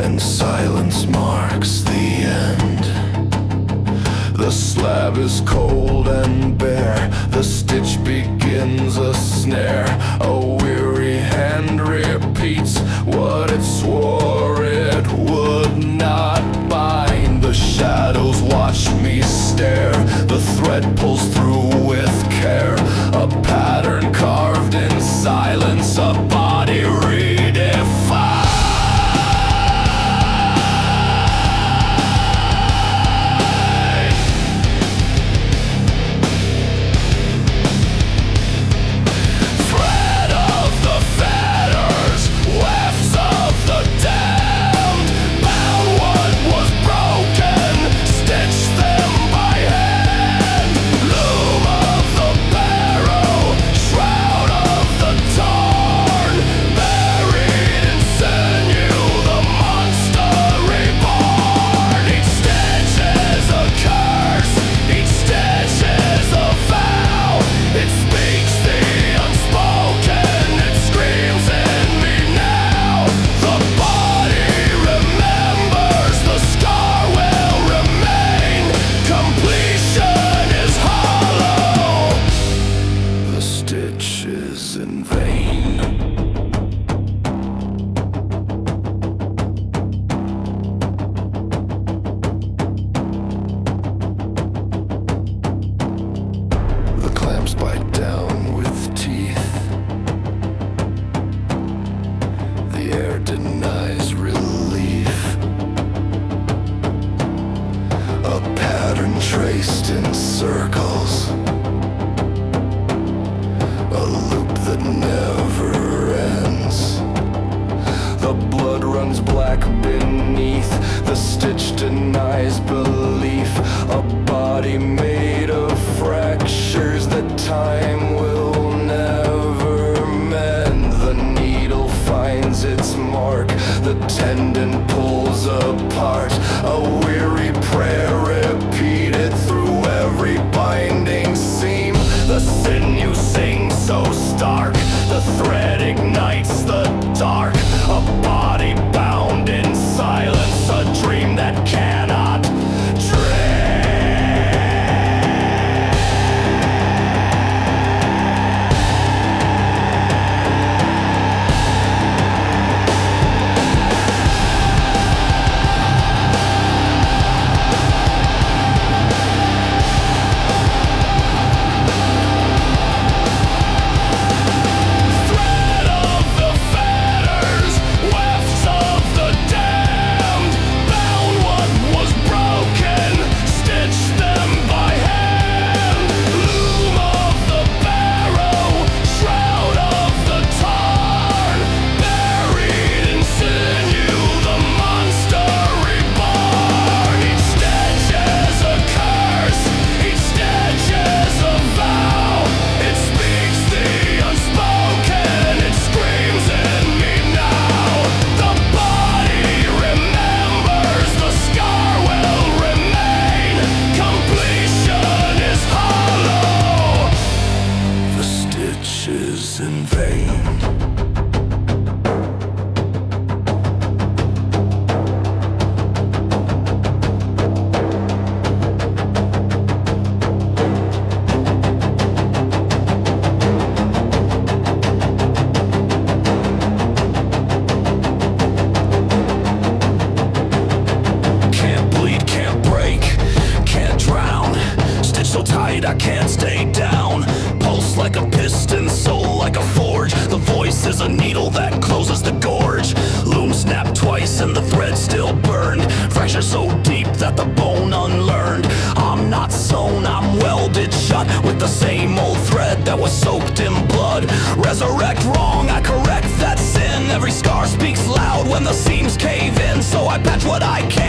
and silence marks the end. The slab is cold and bare, the stitch begins a snare. A weary hand repeats what it swore it would not bind. The shadows watch me stare, the thread pulls through with care. A pattern carved in silence, a body redefined. Bite down with teeth. The air denies relief. A pattern traced in circles, a loop that never ends. The blood runs black beneath, the stitch denies belief. A body made of fractures that time will never mend. The needle finds its mark, the tendon pulls apart. A weary prayer repeated through every binding seam. The sinew sings so stark, the thread ignites the dark. A body bound in silence, a dream that cannot dream. In vain. Can't bleed, can't break, can't drown. Stitch so tight I can't stay down. Pulse like a piston, soul like a forge. The voice is a needle that closes the gorge. Loom snapped twice and the thread still burned. Fracture so deep that the bone unlearned. I'm not sewn, I'm welded shut with the same old thread that was soaked in blood. Resurrect wrong, I correct that sin. Every scar speaks loud when the seams cave in, so I patch what I can.